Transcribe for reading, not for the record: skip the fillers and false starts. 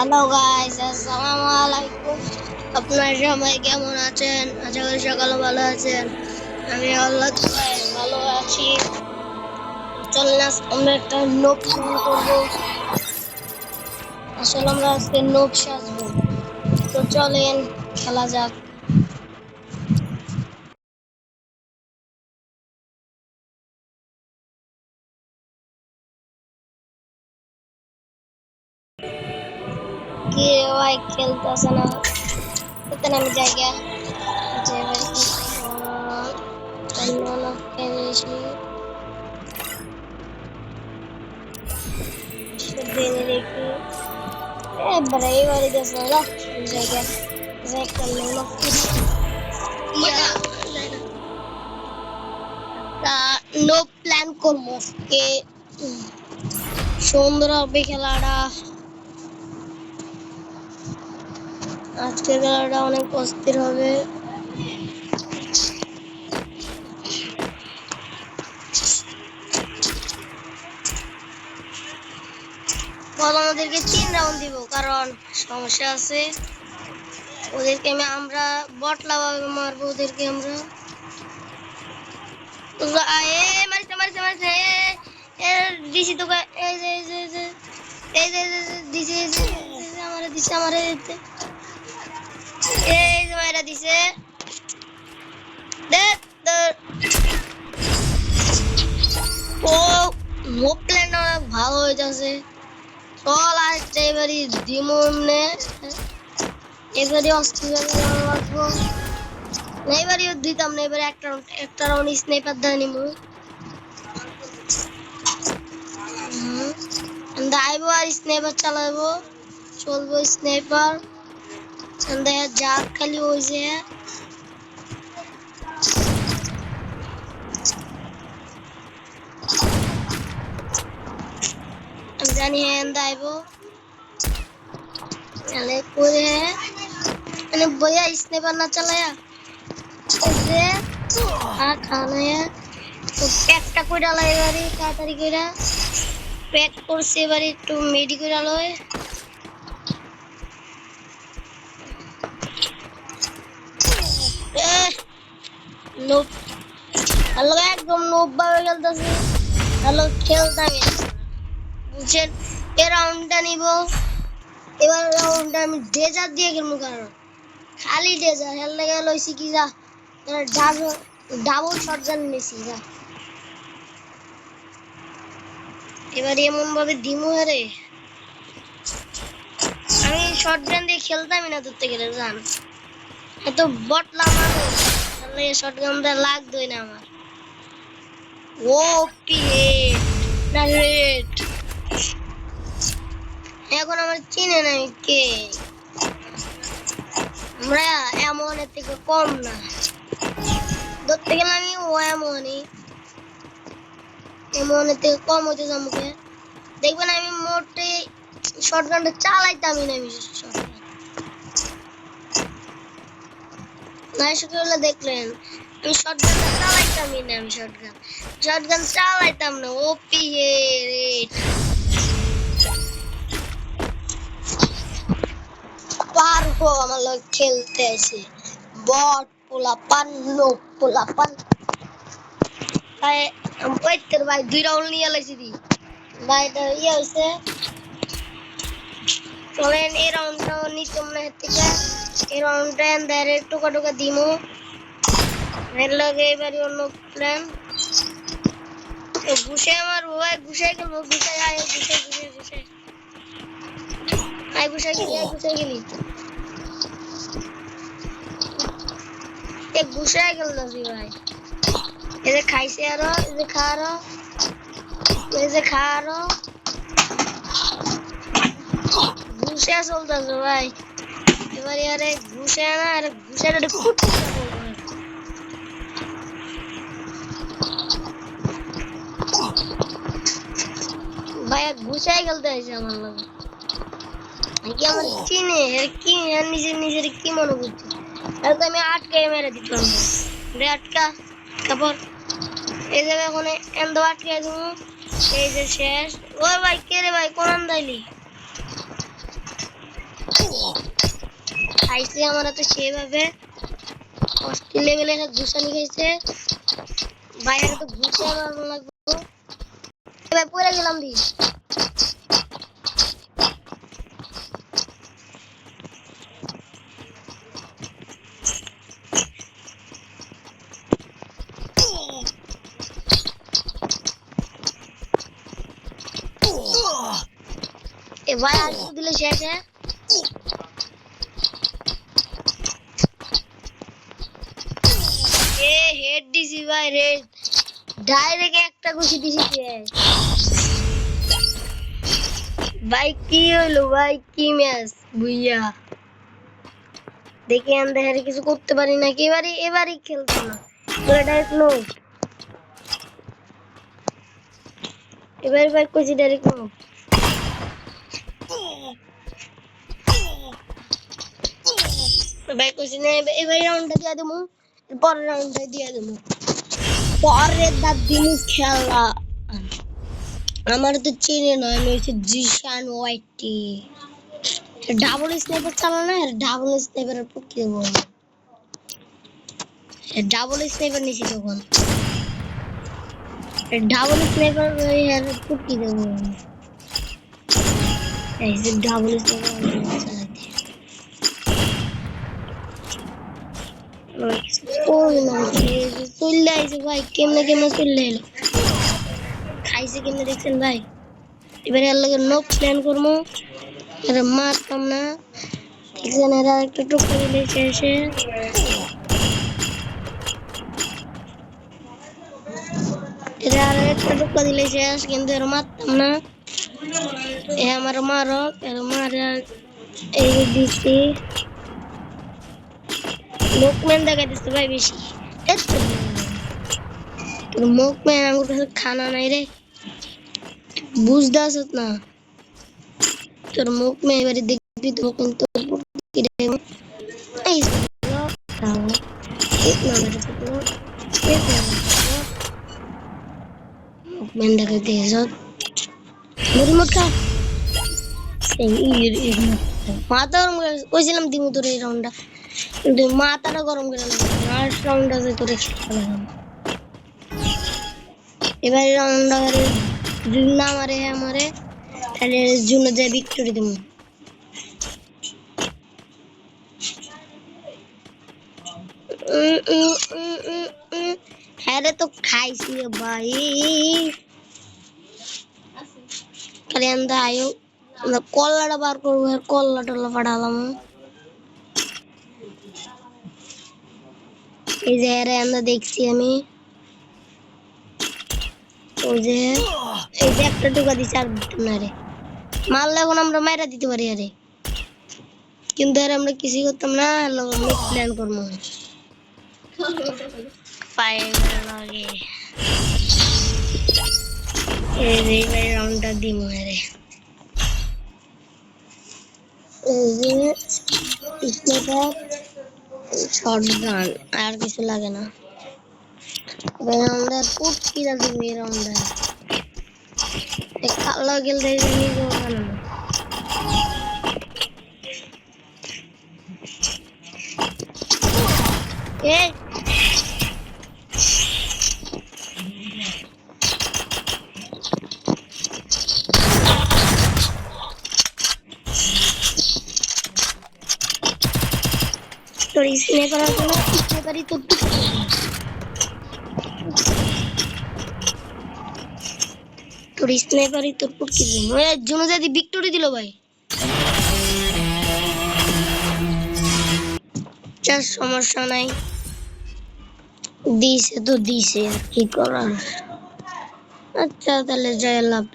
Hello guys, আসসালামু আলাইকুম। আপনারা সবাই কেমন আছেন? আশা করি সকালে ভালো আছেন। আমি আল্লাহ তাআলায় ভালো আছি। চলেন আমরা একটা নোব প্ল্যান করবো। আসলে আমরা আজকে নোব সাজবো। তো চলেন খেলা যাক। কি রে ভাই, খেলতেছে না? কোথায় আমি জায়গা যে ভাই অন্য খেলেছি দিনে দেখি এবারে এবারে দেশ না জায়গা জায়গা নেই নো প্ল্যান করবো আজকে। সুন্দর হবে খেলাটা। আজকের খেলাটা অনেক অস্থির হবে। আমাদেরকে 3 রাউন্ড দিব, কারণ সমস্যা আছে। ওদেরকে আমরা বটলা ভাবে মারবো। ওদেরকে আমরা মারিছে মারিছে মারিছে দিছি তো এই যে এই যে এই যে দিছে আমারে দিছে আমারে এই যে মাইরা দিছে দে ও নো প্ল্যান অনেক ভালো হইতাছে। চল আসছে এবারে দিমু এমনে এবারে অস্থির লাগবো না। এবারে দিতাম না, এবারে একটা রাউন্ড স্নাইপার দিয়ে নিমু। আইবো আর স্নাইপার চালাবো, চলবো স্নাইপার। যা খালি ওই যে আমি জানি আইবো তাহলে করে মানে বইয়া স্নাইপার না চালায়া যে খানায়া তো প্যাকটা করে ডালা এবারে তাড়াতাড়ি করে প্যাক করছে। এবারে একটু মেডি করে ডালয় নোব। হ্যালো একদম নোব ভাবে খেলতেছে। হ্যালো খেলতামই বুঝছেন। এ রাউন্ডটা নিব। এবার রাউন্ডটা আমি ডেজার দিয়ে খেলবো, কারণ খালি ডেজার খেলতে গেল হয়েছি কি যা ডাবল শটগান নিয়েছি যা। এবার এমন ভাবে দিমু রে, আমি শটগান দিয়ে খেলতামই না ধরতে গেলে জান। এত বটলা মানুষ তাহলে শটগান দিয়ে লাগতোই না আমার। ওপি হেড এখন আমার চিনে নাই কে। আমরা এমনের থেকে কম না, ধরতে গেলে আমি ও এমনের থেকে কম হইতে যাবো। দেখবেন আমি মোটে শটগানটা চালাইতামই না। আমি শটগান দেখলেন আমি শটগানটা চালাইতামই না। আমি শটগান চালাইতাম না। ওপি রেড পারবো আমার লোক খেলতে আছে বট পোলাপান লোক পোলাপান। ভাই 2 রাউন্ড নিয়ে লাইছি দি ভাই। এটা ইয়ে হয়েছে। চলেন এই রাউন্ডটা নিতে মনে হচ্ছে এই রাউন্ডটা ডাইরেক্ট টোকা টোকা দিমু। এর লগে এবারে অন্য প্ল্যান ঘুষে আমার ভাই ঘুষে গেল ঘুষে আয় ঘুষে ঘুষে ঘুষে আয় ঘুষে গেলি ঘুষে গেলি এ ঘুষে গেল না ভাই। এই যে খাইছে আরো এই যে খা আরো এই যে খা আরো ঘুষে চলতেছে ভাই। এবারে আরে ঘুষে না আরে ঘুষে ভাই ঘুষাই খেলতে হয়েছে আমার লগে। কি আমার চিনে কি নিজের নিজের কি মনে করছে। তো আমি আটকে মেরে দিতে পারবো রে। আটকা তারপর এই জায়গায় এখন এন্দ আটকে দেবো। এই যে শেষ। ওই ভাই কে রে ভাই কোন আন্দাইলি খাইছে আমরা তো সেভাবে অস্ট্রেলিয়া লেভেলে একটা ঘুষানি খাইছে বাইরে তো ঘুষে মারবো লাগবো এবার পড়ে গেলাম দি এবার আর দিলে শেষ হেড দিছি ভাই রেড ডাইরেক্ট একটা ঘুষি দিছি ভাই কি হলো ভাই কি ম্যাচ বুইয়া দেখি আমরা আর কিছু করতে পারি না এবারই খেলতো না তোরা ডাইরেক্ট নো এবার ভাই কইছি ডাইরেক্ট নো ভাই কইছি না এবার রাউন্ডটা দিয়ে দেবো পরের রাউন্ডটা দিয়ে দেবো পরের দাঁত দিমু খেলা আমার তো চিনে না আমি হচ্ছে জিশান ওয়াইটি ডাবল স্নাইপার চালা না ডাবল স্নাইপারের পক্ষে দেবো ডাবল স্নাইপার নিছি তখন ডাবল স্নাইপার পক্ষে দেবো এই যে ডাবল স্নাইপার চালাতে চলে আইছে ভাই কেমনে চলে এলো খাইছে কেমনে দেখছেন ভাই এবারে এর লগে নো প্ল্যান করবো এরা মারতাম না দেখছেন এরা একটা টুকরো দিলে শেষে এরা আর একটা টুকরো দিলে শেষ কিন্তু এরা মারতাম না এ আমার মারক এরা মারা এই দিচ্ছি মুখম্যান দেখা দিচ্ছে ভাই বেশি তোর মুখম্যান আমার কাছে খানা নাই রে বুঝতে আসত না তোর মুখম্যান এবারে দেখবি তো কিন্তু মুখম্যান দেখা দিয়েছ রিমোট খা মাথা কইছিলাম দিমু তোর এই রাউন্ডটা কিন্তু মাথাটা গরম করে লাস্ট রাউন্ডটা যে তোরে খেলাম এবার রাউন্ডটা যদি না মারে তাহলে জন্য যে ভিক্টরি দেবো হ্যাঁ রে তো খাইছি ভাই খালি আমরা আয়ো আমরা কল্লাটা বার করবো কল্লা টল্লা পাঠালাম এই যে আমরা দেখছি আমি ওই যে এই যে একটা টুকা দিচ্ছে আর দিতাম না রে মারলে এখন আমরা মাইরা দিতে পারি আরে কিন্তু আর আমরা কিছুই করতাম না প্ল্যান করবো পায়ে লাগে এই যে রাউন্ডটা দিমু রে এই যে স্নাইপার শটগান আর কিছু লাগে না রাউন্ডার পুটকি দাও দিবি রাউন্ডার এক কালো গেল দেই নি গো না এই তোর স্নাইপার আছে না স্নাইপারই তো তোর স্নাইপারই তোর পুটকি দিল ওই জুনো যদি ভিক্টরি দিল ভাই চার সমস্যা নাই দিছে তো দিছে কি করার আচ্ছা তাহলে যাই লাভ